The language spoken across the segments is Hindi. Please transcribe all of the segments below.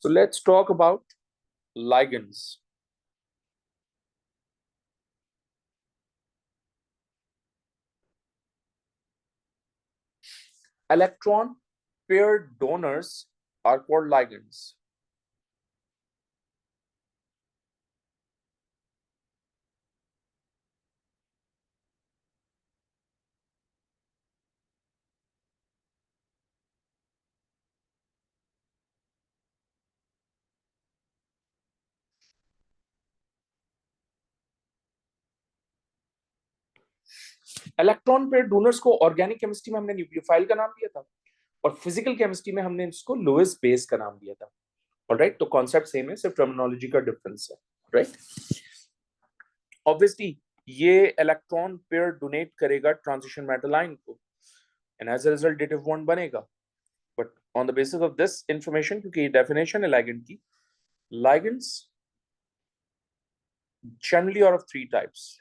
So let's talk about ligands. Electron pair donors are called ligands. Electron pair donors को ऑर्गेनिक केमिस्ट्री में हमने न्यूक्लियोफाइल का नाम दिया था और फिजिकल केमिस्ट्री में हमने इसको लोएस्ट बेस का नाम दिया था। ऑलराइट, तो कॉन्सेप्ट सेम है, सिर्फ टर्मिनोलॉजी का डिफरेंस है। राइट, ऑब्वियसली ये इलेक्ट्रॉन पेयर डोनेट करेगा ट्रांजिशन मेटल आयन को and as a result dative bond बनेगा। But on the basis of this information, क्योंकि ये डेफिनेशन है लिगेंड की, ligands generally are of three types.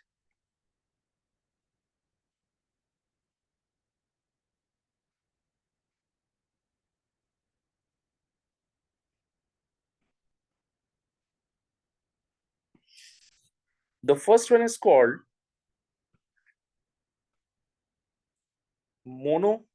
The first one is called monodentate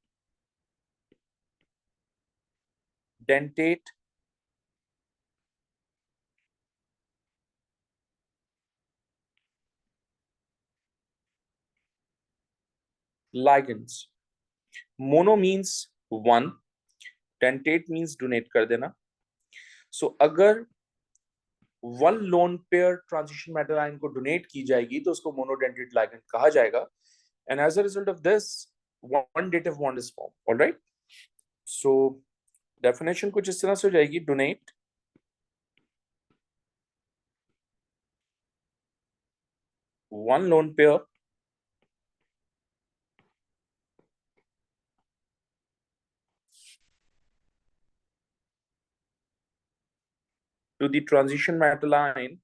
ligands. Mono means one, dentate means donate कर देना. So अगर one lone pair transition metal ion को डोनेट की जाएगी तो उसको मोनोडेंटेट लिगेंड कहा जाएगा and as a result of this one dative bond is form. Alright, so definition कुछ इस तरह से हो जाएगी, donate one lone pair to the transition metal ion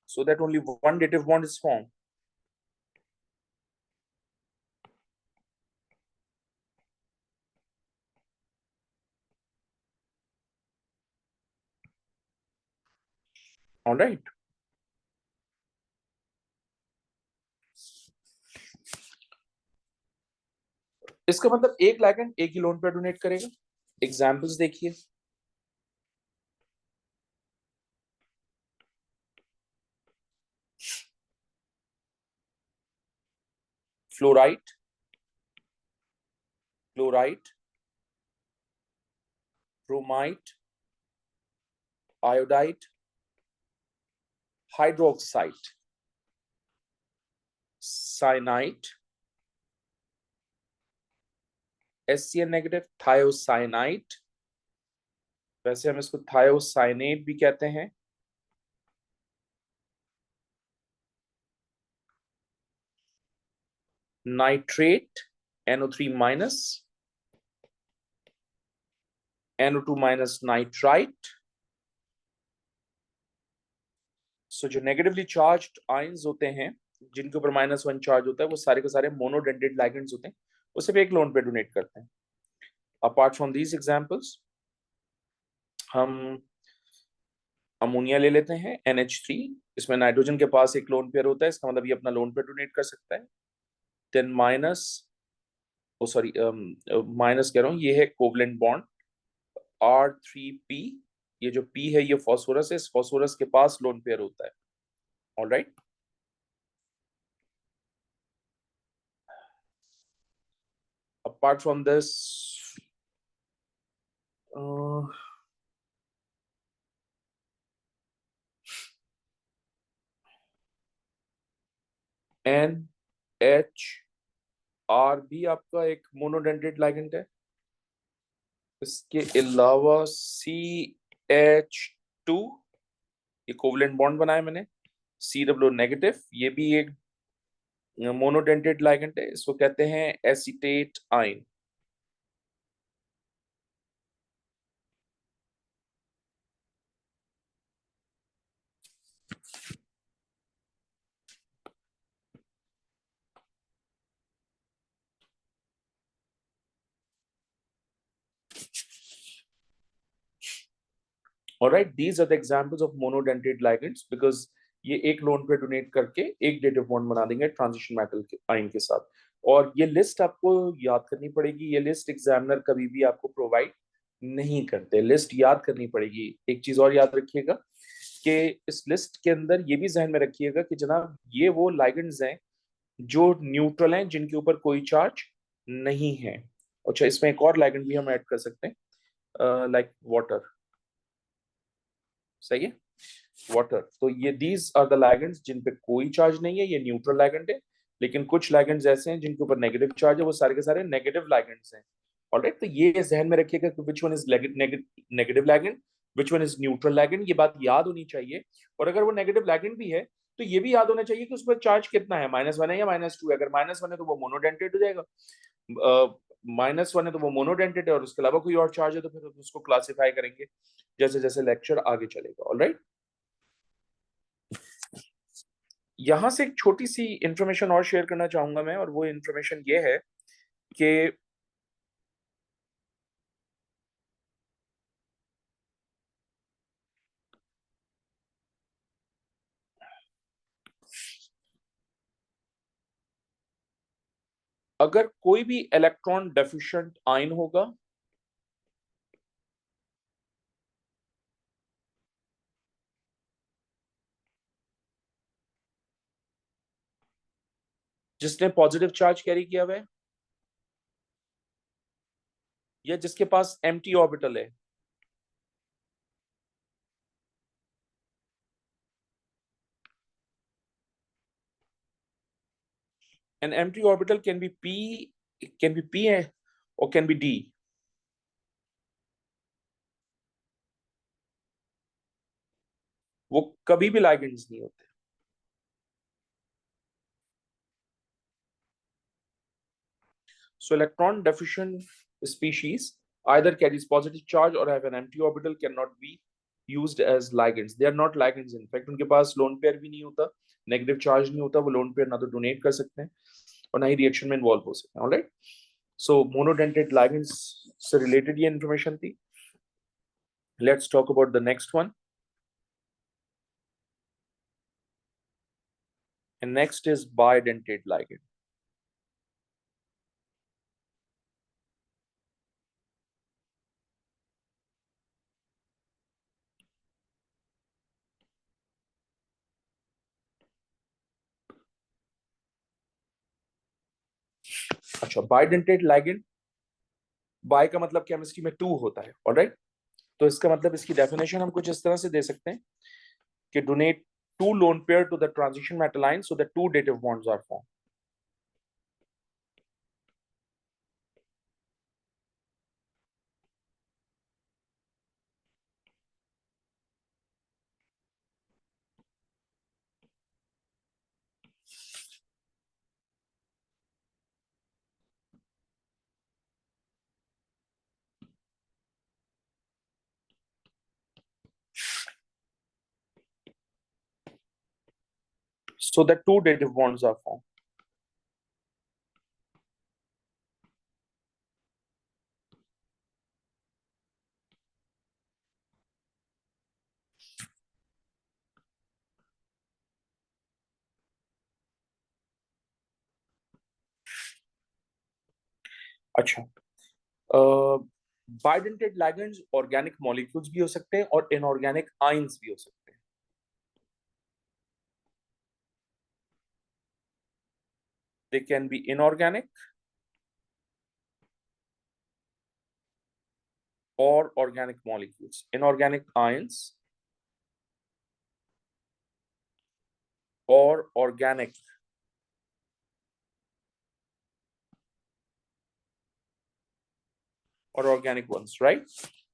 so that only one dative bond is formed. All right. इसका मतलब एक लिगेंड एक ही लोन पे डोनेट करेगा। एग्जांपल्स देखिए, fluorite, chlorite, bromite, iodite, hydroxide, cyanite, SCN negative, thiocyanite, वैसे हम इसको थायोसाइनेट भी कहते हैं, nitrate, NO3 minus, NO2 minus nitrite. So जो नेगेटिवली चार्ज्ड आयंस होते हैं जिनके ऊपर -1 चार्ज होता है वो सारे के सारे मोनोडेंटेड लिगेंड्स होते हैं, वो सिर्फ एक लोन पे डोनेट करते हैं। अपार्ट फ्रॉम दीज एग्जांपल्स हम अमोनिया ले लेते हैं, NH3, इसमें नाइट्रोजन के पास एक लोन पेयर होता है, इसका मतलब ये अपना लोन पेयर डोनेट कर सकता है। देन माइनस, ओ सॉरी, माइनस कह रहा हूँ, ये है कोवलेंट बॉन्ड R3P, ये जो P है ये फास्फोरस है, इस फास्फोरस के पास लोन पेयर होता है। Alright, apart from this NHR भी आपका एक मोनोडेंटेड लिगेंड है। इसके अलावा CH2, ये कोवलेंट बॉन्ड बनाया मैंने, CW नेगेटिव, ये भी एक मोनोडेंटेड लिगेंड है, इसको कहते हैं acetate ion. Alright, these are the examples of monodentate ligands, because ये एक लोन पे डोनेट करके एक डेटिव बॉन्ड बना देंगे ट्रांजिशन मेटल के आयन के साथ। और ये लिस्ट आपको याद करनी पड़ेगी, ये लिस्ट एग्जामिनर कभी भी आपको प्रोवाइड नहीं करते, लिस्ट याद करनी पड़ेगी। एक चीज और याद रखिएगा कि इस लिस्ट के अंदर ये भी जहन में रखिएगा कि जनाब ये वो लाइगेंड्स हैं जो न्यूट्रल हैं, जिनके ऊपर कोई चार्ज नहीं है। अच्छा, इसमें एक और लाइगेंड भी हम ऐड कर सकते हैं, लाइक वाटर। सही है, वाटर। तो ये दीज आर द लाइगेंड्स जिन पे कोई चार्ज नहीं है, ये न्यूट्रल लाइगेंड है। लेकिन कुछ लाइगेंड्स ऐसे हैं जिनके ऊपर नेगेटिव चार्ज है, वो सारे के सारे नेगेटिव लाइगेंड्स हैं। ऑलराइट, तो ये जहन में रखिएगा कि which one is negative ligand, which one is neutral ligand, ये बात याद होनी चाहिए। और अगर वो नेगेटिव लाइगेंड भी है तो ये भी याद होना चाहिए कि उस पर चार्ज कितना है, -1 है या -2 है। अगर -1 है तो वो मोनोडेंटेट हो जाएगा, -1 है तो वो मोनोडेंटेट है, और उसके अलावा कोई और चार्ज है तो फिर उसको क्लासिफाई करेंगे जैसे जैसे लेक्चर आगे चलेगा। ऑलराइट, यहां से एक छोटी सी इंफॉर्मेशन और शेयर करना चाहूंगा मैं, और वो इंफॉर्मेशन ये है कि अगर कोई भी इलेक्ट्रॉन डेफिशिएंट आयन होगा, जिसने पॉजिटिव चार्ज कैरी किया हुआ है या जिसके पास एम्प्टी ऑर्बिटल है, an empty orbital can be p, can be p or can be d। वो कभी भी लाइगेंड्स नहीं होते। So electron deficient species either carries positive charge or have an empty orbital, cannot be used as ligands. They are not ligands in fact, उनके पास लोन पेयर भी नहीं होता, नेगेटिव चार्ज नहीं होता, वो लोन पेयर ना तो डोनेट कर सकते हैं और ना ही रिएक्शन में इन्वॉल्व हो सकते हैं। ऑलराइट, सो मोनोडेंटेट लाइगेंड्स से रिलेटेड ये इन्फॉर्मेशन थी। Let's talk about the next one, and next is bidentate ligand। अच्छा, बाइडेंटेट लाइगेंड, बाय का मतलब केमिस्ट्री में टू होता है। ऑलराइट, तो इसका मतलब इसकी डेफिनेशन हम कुछ इस तरह से दे सकते हैं कि donate two lone pair to the transition metal ion so that two dative bonds are formed। So that two dative bonds are formed। अच्छा, बाइडेंटेड लाइगेंड्स ऑर्गेनिक मॉलिक्यूल्स भी हो सकते हैं और इनऑर्गेनिक आयंस भी हो सकते हैं। They can be inorganic or organic molecules, inorganic ions or organic और ऑर्गेनिक वंस। राइट,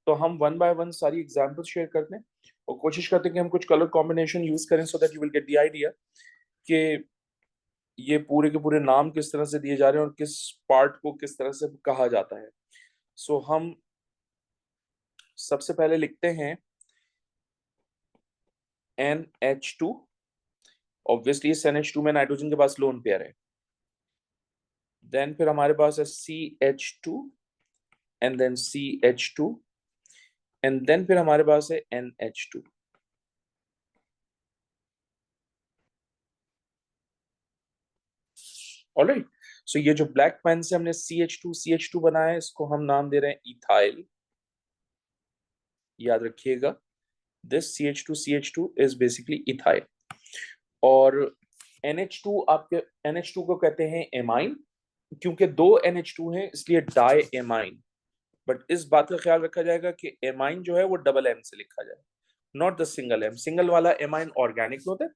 तो हम वन बाय वन सारी एग्जांपल्स शेयर करते हैं और कोशिश करते हैं कि हम कुछ कलर कॉम्बिनेशन यूज करें so that you will get the idea कि ये पूरे के पूरे नाम किस तरह से दिए जा रहे हैं और किस पार्ट को किस तरह से कहा जाता है। सो हम सबसे पहले लिखते हैं NH2। ऑब्वियसली इस NH2 में नाइट्रोजन के पास लोन पेयर है। देन फिर हमारे पास है CH2 and then CH2 and then फिर हमारे पास है NH2। ऑलराइट, सो ये जो ब्लैक पेन से हमने CH2 बनाया है, इसको हम नाम दे रहे हैं इथाइल। याद रखिएगा, this CH2 is basically ethyl. और NH2, आपके NH2 को कहते हैं एमाइन, क्योंकि दो NH2 हैं इसलिए डाई एमाइन। बट इस बात का ख्याल रखा जाएगा कि एमाइन जो है वो डबल एम से लिखा जाए, not the single M. Single वाला एमाइन ऑर्गेनिक में होता है,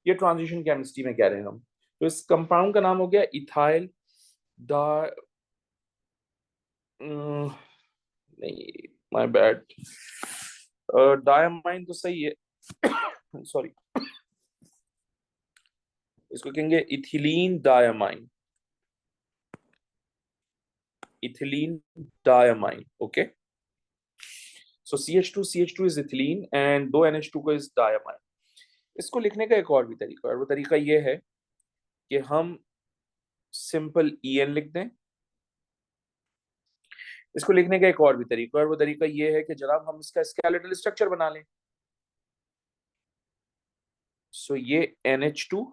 ये ट्रांजिशन केमिस्ट्री में कह रहे हैं हम। तो इस कंपाउंड का नाम हो गया इथाइल डा नहीं, माय बैड, डायमाइन तो सही है, सॉरी, इसको कहेंगे ethylene diamine, ethylene diamine. Okay, so CH2 is ethylene and दो NH2 को इज डायमाइन। इसको लिखने का एक और भी तरीका है, और वो तरीका ये है कि हम सिंपल EN लिख दें। इसको लिखने का एक और भी तरीका है, और वो तरीका ये है कि जनाब हम इसका स्केलेटल स्ट्रक्चर बना लें। सो ये NH2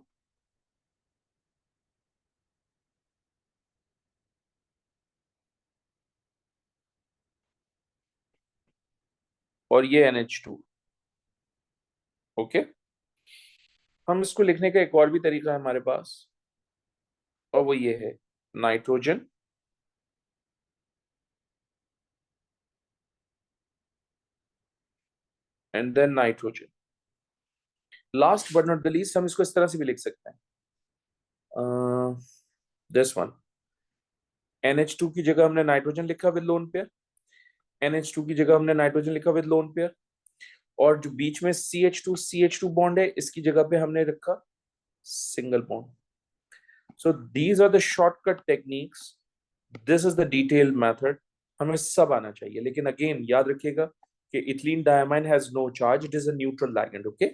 और ये NH2। ओके, हम इसको लिखने का एक और भी तरीका है हमारे पास, और वो ये है nitrogen and then nitrogen. Last but not the least, हम इसको इस तरह से भी लिख सकते हैं, दिस वन। NH2 की जगह हमने नाइट्रोजन लिखा विद लोन पेयर, NH2 की जगह हमने नाइट्रोजन लिखा विद लोन पेयर, और जो बीच में CH2 बॉन्ड है इसकी जगह पे हमने रखा single bond. So these are the shortcut techniques, this is the detailed method. हमें सब आना चाहिए, लेकिन अगेन याद रखिएगा कि ethylene diamine has no charge, it is a neutral ligand. Okay,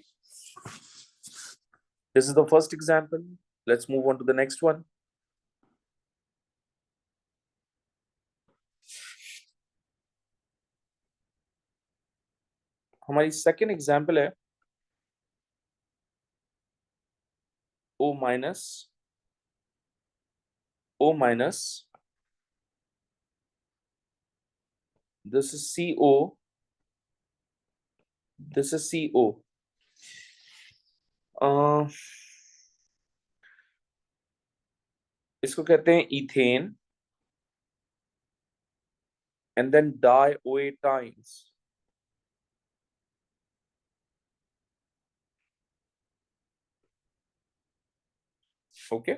this is the first example, let's move on to the next one. हमारी सेकेंड एग्जांपल है O minus, O minus, this is CO, this is CO। uh, इसको कहते हैं ethane and then di OH। Okay,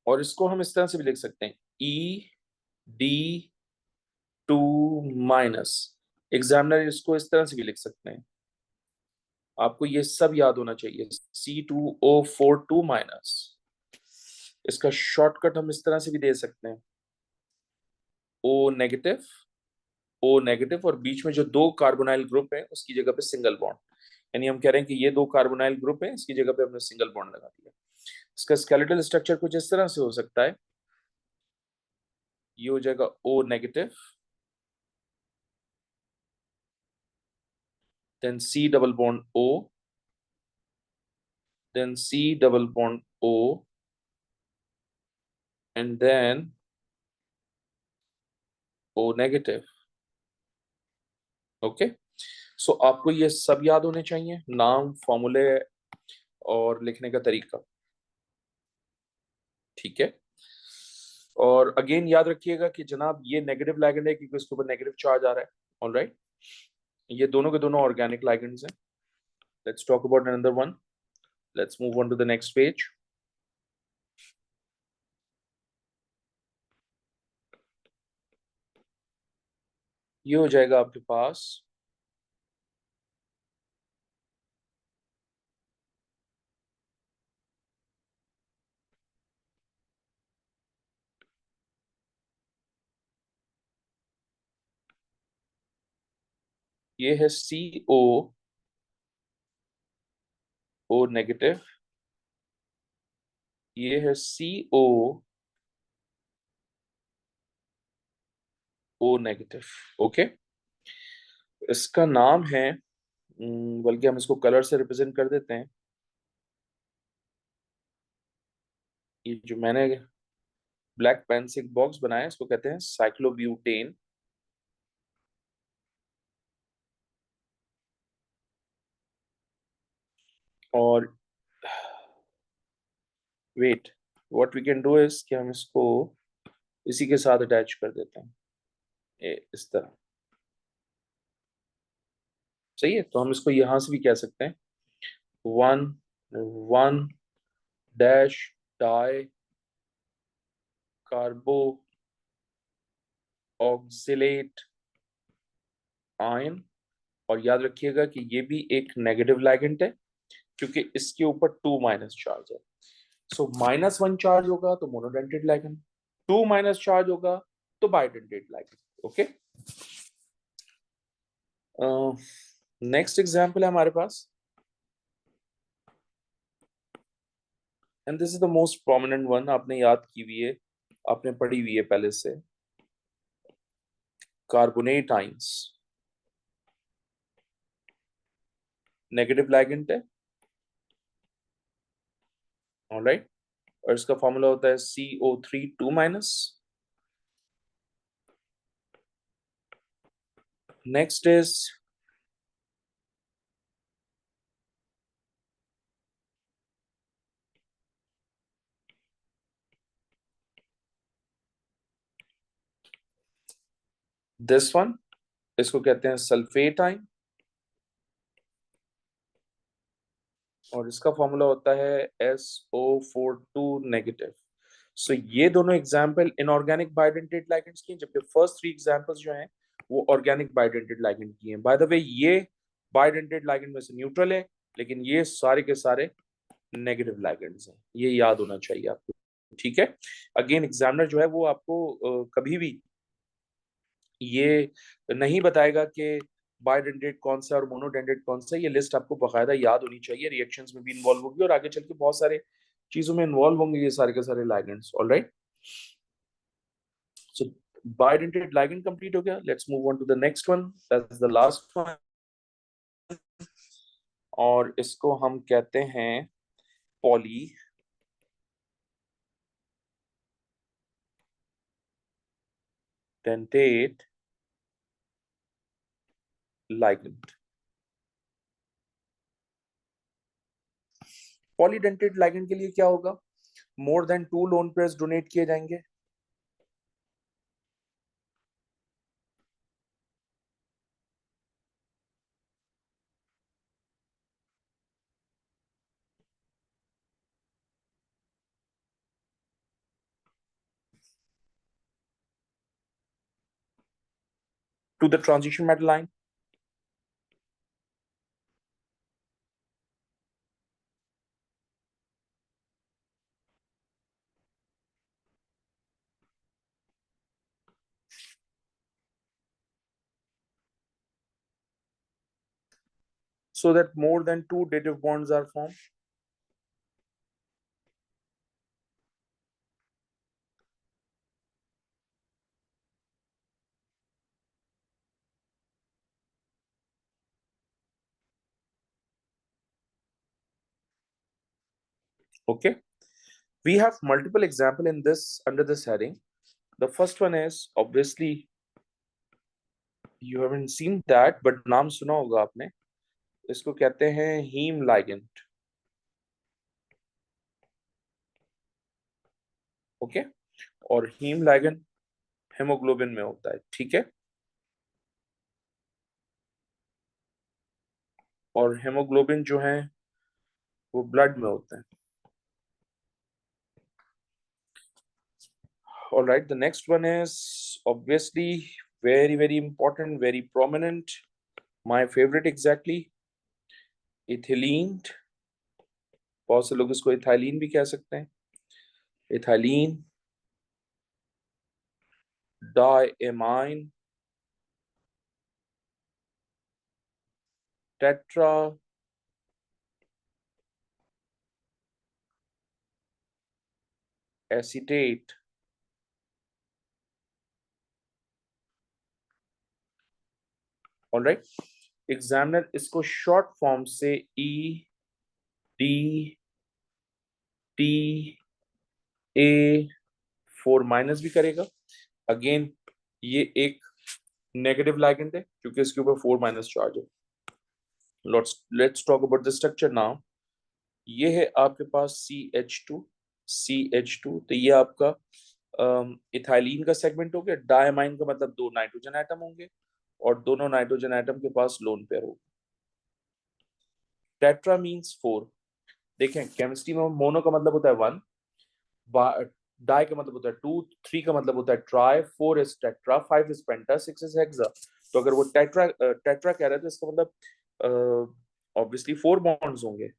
और इसको हम इस तरह से भी लिख सकते हैं ED2 माइनस। एग्जामिनर इसको इस तरह से भी लिख सकते हैं, आपको ये सब याद होना चाहिए। C2O4 2 माइनस, इसका शॉर्टकट हम इस तरह से भी दे सकते हैं, O नेगेटिव, O नेगेटिव, और बीच में जो दो कार्बोनाइल ग्रुप है उसकी जगह पे सिंगल बॉन्ड। यानी हम कह रहे हैं कि ये दो कार्बोनाइल ग्रुप है, इसकी जगह पे हमने सिंगल बॉन्ड लगा दिया। इसका स्केलेटल स्ट्रक्चर कुछ इस तरह से हो सकता है, ये हो जाएगा O negative, then C double bond O, then C double bond O, and then O negative। Okay, so आपको ये सब याद होने चाहिए, नाम, फॉर्मूले और लिखने का तरीका। ठीक है, और अगेन याद रखिएगा कि जनाब ये नेगेटिव लिगेंड है क्योंकि इसके ऊपर नेगेटिव चार्ज आ रहा है। ऑलराइट, ये दोनों के दोनों ऑर्गेनिक लिगेंड्स हैं। Let's talk about another one, let's move on to the next page. ये हो जाएगा आपके पास ये है CO नेगेटिव, ये है CO O नेगेटिव। ओके, इसका नाम है, बल्कि हम इसको कलर से रिप्रेजेंट कर देते हैं। ये जो मैंने ब्लैक पेन से एक बॉक्स बनाया है, इसको कहते हैं साइक्लोब्यूटेन। और wait, what we can do is कि हम इसको इसी के साथ अटैच कर देते हैं, इस तरह। सही है, तो हम इसको यहां से भी कह सकते हैं one one dash die कार्बो oxalate ion. और याद रखिएगा कि ये भी एक नेगेटिव लिगेंड है, क्योंकि इसके ऊपर 2 माइनस चार्ज है। सो -1 चार्ज होगा तो मोनोडेंटेट लिगेंड, 2 माइनस चार्ज होगा तो bidentate ligand. Okay, next example है हमारे पास, and this is the most prominent one, आपने याद की हुई है, आपने पढ़ी हुई है पहले से। कार्बोनेट आइंस नेगेटिव लिगेंड है, ऑलराइट, और इसका फॉर्मूला होता है CO3 2 minus. Next is this one, इसको कहते हैं सल्फेट आयन, और इसका फॉर्मूला होता है SO42 नेगेटिव। सो ये दोनों एग्जाम्पल इनऑर्गेनिक बाइडेंटेट लाइगेंड्स की हैं, जबकि फर्स्ट 3 एग्जाम्पल्स जो हैं वो ऑर्गेनिक बाइडेंटेट लाइगेंड की हैं। बाय द वे, ये बाइडेंटेट लाइगेंड में से न्यूट्रल है, लेकिन ये सारे के सारे नेगेटिव लाइगेंड्स हैं, ये याद होना चाहिए आपको। ठीक है, अगेन एग्जामिनर जो है वो आपको कभी भी ये नहीं बताएगा कि बायोडेंडेट कौन सा और मोनोडेंडेट कौन सा, ये लिस्ट आपको बाकायदा याद होनी चाहिए, रिएक्शंस में भी इन्वॉल्व होगी और आगे चल के बहुत सारे चीजों में इन्वॉल्व होंगे ये सारे के सारे ligands. Alright, so bidentate ligand complete हो गया, let's move on to the next one, that's the last one, और इसको हम कहते हैं polydentate ligand. Polydentate ligand के लिए क्या होगा, more than 2 lone pairs donate किए जाएंगे। To the transition metal line, so that more than 2 dative bonds are formed. Okay, we have multiple example in this under this heading. The first one is obviously you haven't seen that, but नाम सुना होगा आपने, इसको कहते हैं हीम लाइगेंड। ओके, और हीम लाइगेंड हेमोग्लोबिन में होता है। ठीक है, और हेमोग्लोबिन जो है वो ब्लड में होता है। All right, the next one is obviously very very important, very prominent, my favorite exactly, ethylene. बहुत से लोग इसको इथाइलीन भी कह सकते हैं। Ethylene diamine tetra acetate alright, examiner इसको शॉर्ट फॉर्म से E D T A 4 minus भी करेगा। अगेन ये एक नेगेटिव लिगेंड है क्योंकि इसके ऊपर 4 माइनस चार्ज है। Let's talk about the structure now. ये है आपके पास CH2, तो ये आपका इथाइलिन का सेगमेंट हो गया। डायमाइन का मतलब 2 नाइट्रोजन एटम होंगे और दोनों नाइट्रोजन एटम के पास लोन पेयर होगा। Tetra means 4। देखें केमिस्ट्री में मोनो का मतलब होता है 1, डाई का मतलब होता है 2, 3 का मतलब होता है try, 4 is tetra, 5 is penta, 6 is hexa. तो अगर वो टेट्रा कह रहा है तो इसका मतलब ऑब्वियसली 4 बॉन्ड्स होंगे,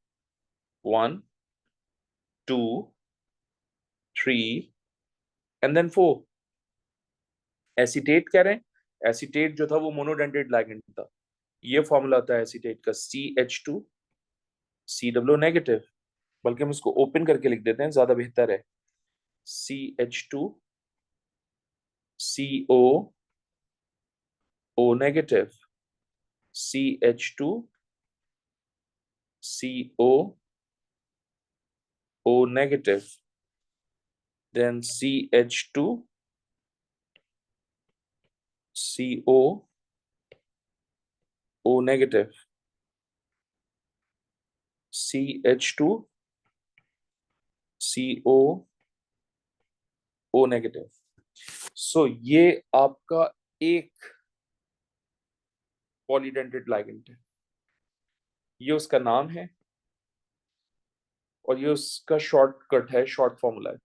1 2 3 एंड देन 4। एसीटेट कह रहे हैं, एसीटेट जो था वो मोनोडेंटेट लिगेंड था। ये फॉर्मूला होता है एसीटेट का CH2 COO नेगेटिव, बल्कि हम इसको ओपन करके लिख देते हैं, ज्यादा बेहतर है। CH2 COO negative, CH2 COO negative, then CH2 COO negative, CH2 COO negative। सो ये आपका एक पॉलीडेंटेट लिगेंड है, ये उसका नाम है और ये उसका शॉर्टकट है, शॉर्ट फॉर्मूला है।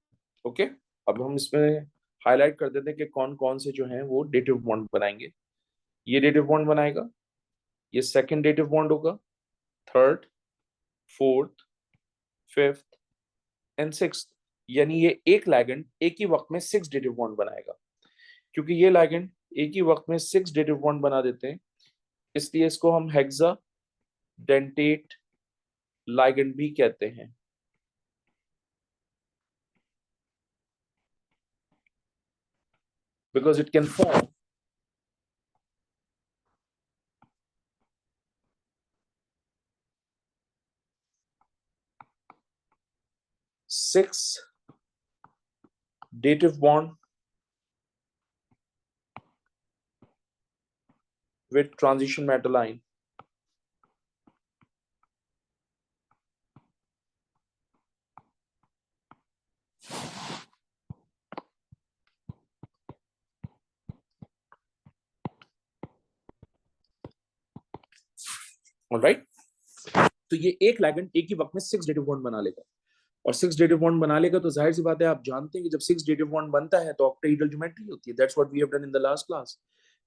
ओके, अब हम इसमें हाईलाइट कर देते हैं कि कौन कौन से जो हैं वो डेटिव बॉन्ड बनाएंगे। ये डेटिव बॉन्ड बनाएगा, ये सेकंड डेटिव बॉन्ड होगा, third, fourth, fifth and sixth. यानी ये एक लिगेंड एक ही वक्त में 6 डेटिव बॉन्ड बनाएगा। क्योंकि ये लिगेंड एक ही वक्त में 6 डेटिव बॉन्ड बना देते हैं, इसलिए इसको हम हेक्सा डेंटेट लिगेंड भी कहते हैं। Because it can form 6 dative bond with transition metal ion. Alright? तो ये एक लिगेंड एक ही वक्त में 6 डेटिव बॉन्ड बना लेगा, और 6 डेटिव बॉन्ड बना लेगा तो जाहिर सी बात है, आप जानते हैं कि जब 6 डेटिव बॉन्ड बनता है तो ऑक्टाहेड्रल ज्योमेट्री होती है। That's what we have done in the last class.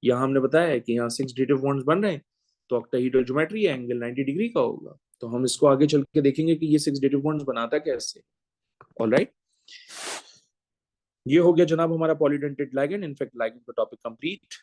यहाँ हमने बताया है कि यहाँ 6 डेटिव बॉन्ड्स बन रहे हैं तो ऑक्टाहेड्रल ज्योमेट्री है, एंगल 90 डिग्री का होगा। तो हम इसको आगे चल के देखेंगे कि ये 6 डेटिव बॉन्ड्स बनाता कैसे। ऑलराइट, ये हो गया जनाब हमारा पॉलीडेंटेट लिगेंड। इनफैक्ट लिगेंड का टॉपिक कंप्लीट।